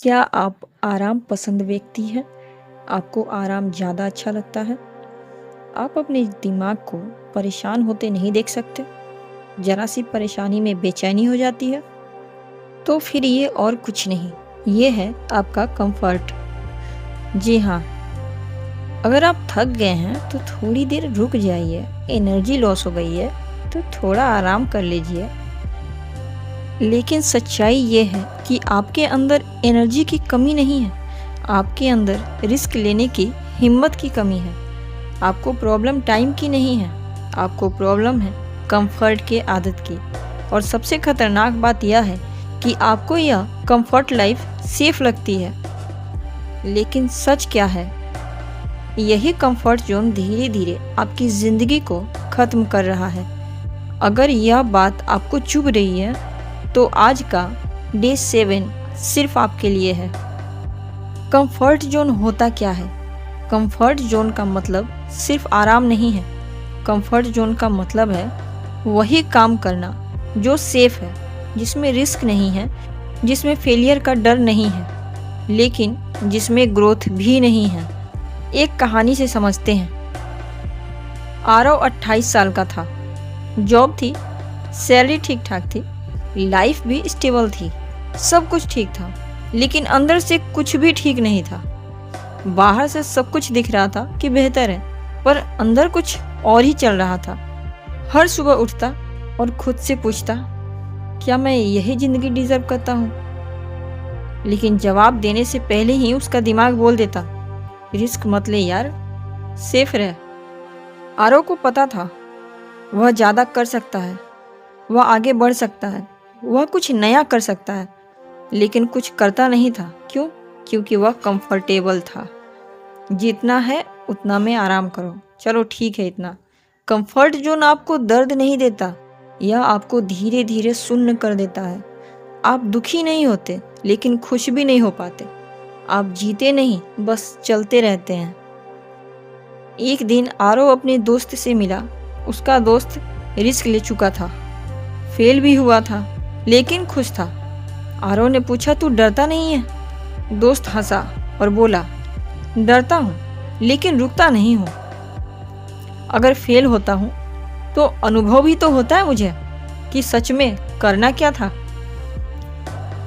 क्या आप आराम पसंद व्यक्ति हैं? आपको आराम ज़्यादा अच्छा लगता है? आप अपने दिमाग को परेशान होते नहीं देख सकते? ज़रा-सी परेशानी में बेचैनी हो जाती है? तो फिर ये और कुछ नहीं, ये है आपका कंफर्ट। जी हाँ, अगर आप थक गए हैं तो थोड़ी देर रुक जाइए, एनर्जी लॉस हो गई है तो थोड़ा आराम कर लीजिए। लेकिन सच्चाई ये है कि आपके अंदर एनर्जी की कमी नहीं है, आपके अंदर रिस्क लेने की हिम्मत की कमी है। आपको प्रॉब्लम टाइम की नहीं है, आपको प्रॉब्लम है कंफर्ट के आदत की। और सबसे खतरनाक बात यह है कि आपको यह कंफर्ट लाइफ सेफ लगती है, लेकिन सच क्या है? यही कंफर्ट जोन धीरे धीरे आपकी ज़िंदगी को ख़त्म कर रहा है। अगर यह बात आपको चुभ रही है तो आज का डे 7 सिर्फ आपके लिए है। कंफर्ट जोन होता क्या है? कंफर्ट जोन का मतलब सिर्फ आराम नहीं है। कंफर्ट जोन का मतलब है वही काम करना जो सेफ है, जिसमें रिस्क नहीं है, जिसमें फेलियर का डर नहीं है, लेकिन जिसमें ग्रोथ भी नहीं है। एक कहानी से समझते हैं। आरव 28 साल का था। जॉब थी, सैलरी ठीक ठाक थी, लाइफ भी स्टेबल थी, सब कुछ ठीक था, लेकिन अंदर से कुछ भी ठीक नहीं था। बाहर से सब कुछ दिख रहा था कि बेहतर है, पर अंदर कुछ और ही चल रहा था। हर सुबह उठता और खुद से पूछता, क्या मैं यही जिंदगी डिजर्व करता हूँ? लेकिन जवाब देने से पहले ही उसका दिमाग बोल देता, रिस्क मत ले यार, सेफ रह। आरव को पता था वह ज़्यादा कर सकता है, वह आगे बढ़ सकता है, वह कुछ नया कर सकता है, लेकिन कुछ करता नहीं था। क्यों? क्योंकि वह कंफर्टेबल था। जितना है उतना में आराम करो, चलो ठीक है इतना। कंफर्ट जोन आपको दर्द नहीं देता, यह आपको धीरे धीरे सुन्न कर देता है। आप दुखी नहीं होते, लेकिन खुश भी नहीं हो पाते। आप जीते नहीं, बस चलते रहते हैं। एक दिन आरव अपने दोस्त से मिला। उसका दोस्त रिस्क ले चुका था, फेल भी हुआ था, लेकिन खुश था। आरव ने पूछा, तू डरता नहीं है? दोस्त हंसा और बोला, डरता हूँ, लेकिन रुकता नहीं हूँ। अगर फेल होता हूँ तो अनुभव भी तो होता है मुझे कि सच में करना क्या था।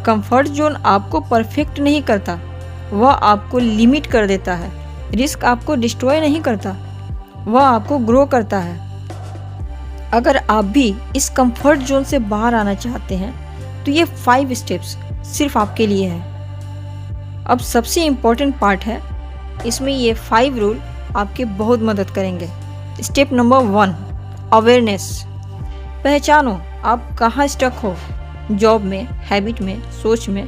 कंफर्ट जोन आपको परफेक्ट नहीं करता, वह आपको लिमिट कर देता है। रिस्क आपको डिस्ट्रॉय नहीं करता, वह आपको ग्रो करता है। अगर आप भी इस कंफर्ट जोन से बाहर आना चाहते हैं तो ये 5 स्टेप्स सिर्फ आपके लिए है। अब सबसे इम्पोर्टेंट पार्ट है, इसमें ये 5 रूल आपके बहुत मदद करेंगे। Step number 1, awareness. पहचानो आप कहाँ स्टक हो, जॉब में, हैबिट में, सोच में।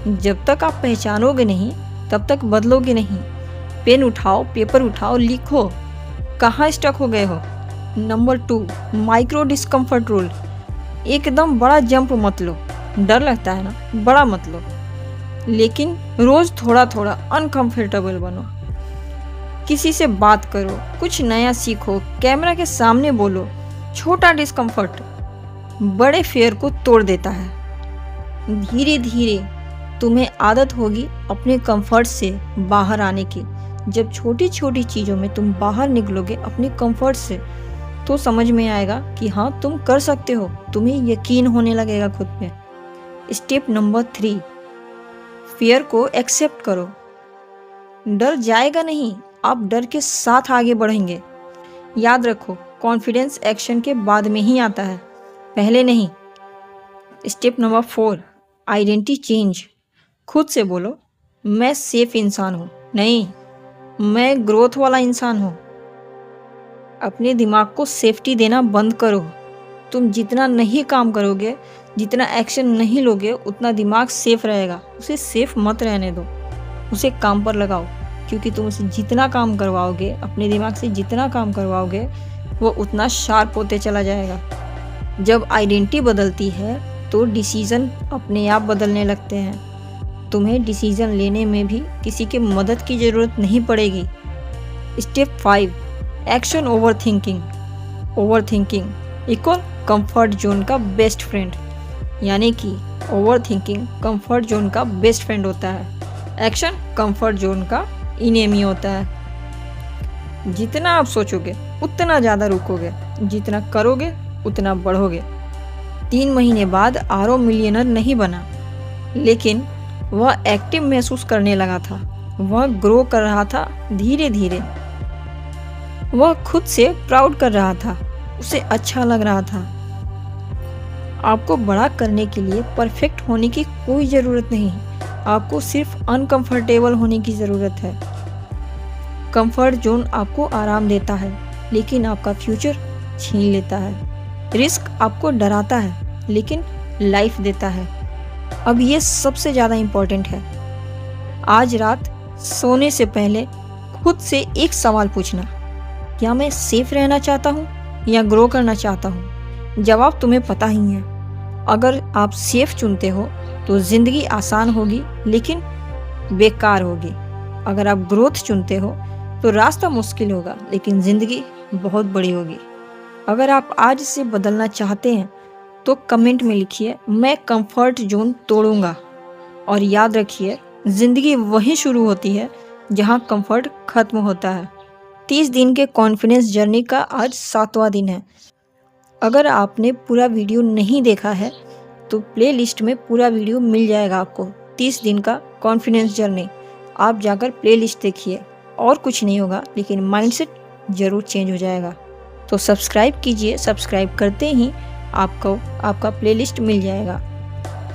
जब तक आप पहचानोगे नहीं तब तक बदलोगे नहीं। पेन उठाओ, पेपर उठाओ, लिखो कहाँ स्टक हो गए हो। Number 2, micro discomfort rule. एकदम बड़ा जंप मत लो, डर लगता है ना, बड़ा मत लो, लेकिन रोज थोड़ा थोड़ा अनकंफर्टेबल बनो। किसी से बात करो, कुछ नया सीखो, कैमरा के सामने बोलो। छोटा डिस्कम्फर्ट बड़े फेयर को तोड़ देता है। धीरे धीरे तुम्हें आदत होगी अपने कंफर्ट से बाहर आने की। जब छोटी छोटी चीज़ों में तुम बाहर निकलोगे अपने कंफर्ट से, तो समझ में आएगा कि हाँ तुम कर सकते हो, तुम्हें यकीन होने लगेगा खुद पे। स्टेप नंबर 3, फियर को एक्सेप्ट करो। डर जाएगा नहीं, आप डर के साथ आगे बढ़ेंगे। याद रखो, कॉन्फिडेंस एक्शन के बाद में ही आता है, पहले नहीं। Step number 4, identity change. खुद से बोलो, मैं सेफ इंसान हूँ, नहीं मैं ग्रोथ वाला इंसान हूँ। अपने दिमाग को सेफ्टी देना बंद करो। तुम जितना नहीं काम करोगे, जितना एक्शन नहीं लोगे, उतना दिमाग सेफ रहेगा। उसे सेफ मत रहने दो, उसे काम पर लगाओ। क्योंकि तुम उसे जितना काम करवाओगे, अपने दिमाग से जितना काम करवाओगे, वो उतना शार्प होते चला जाएगा। जब आइडेंटिटी बदलती है तो डिसीज़न अपने आप बदलने लगते हैं। तुम्हें डिसीज़न लेने में भी किसी के मदद की ज़रूरत नहीं पड़ेगी। Step 5, action over thinking. Over thinking equal comfort zone का बेस्ट फ्रेंड। यानी कि ओवरथिंकिंग कंफर्ट जोन का बेस्ट फ्रेंड होता है। एक्शन कंफर्ट जोन का इनेमी होता है। जितना आप सोचोगे उतना ज़्यादा रुकोगे, जितना करोगे उतना बढ़ोगे। 3 महीने बाद आरव मिलियनर नहीं बना, लेकिन वह एक्टिव महसूस करने लगा था। वह ग्रो कर रहा था धीरे धीरे। वह खुद से प्राउड कर रहा था, उसे अच्छा लग रहा था। आपको बड़ा करने के लिए परफेक्ट होने की कोई ज़रूरत नहीं, आपको सिर्फ अनकंफर्टेबल होने की ज़रूरत है। कंफर्ट जोन आपको आराम देता है, लेकिन आपका फ्यूचर छीन लेता है। रिस्क आपको डराता है, लेकिन लाइफ देता है। अब ये सबसे ज़्यादा इम्पोर्टेंट है। आज रात सोने से पहले खुद से एक सवाल पूछना, क्या मैं सेफ रहना चाहता हूँ या ग्रो करना चाहता हूँ? जवाब तुम्हें पता ही है। अगर आप सेफ चुनते हो तो ज़िंदगी आसान होगी, लेकिन बेकार होगी। अगर आप ग्रोथ चुनते हो तो रास्ता मुश्किल होगा, लेकिन ज़िंदगी बहुत बड़ी होगी। अगर आप आज से बदलना चाहते हैं तो कमेंट में लिखिए, मैं कंफर्ट जोन तोड़ूंगा। और याद रखिए, ज़िंदगी वहीं शुरू होती है जहां कंफर्ट खत्म होता है। 30 दिन के कॉन्फिडेंस जर्नी का आज 7वां दिन है। अगर आपने पूरा वीडियो नहीं देखा है तो प्लेलिस्ट में पूरा वीडियो मिल जाएगा आपको। 30 दिन का कॉन्फिडेंस जर्नी, आप जाकर प्लेलिस्ट देखिए। और कुछ नहीं होगा, लेकिन माइंडसेट ज़रूर चेंज हो जाएगा। तो सब्सक्राइब कीजिए, सब्सक्राइब करते ही आपको आपका प्लेलिस्ट मिल जाएगा।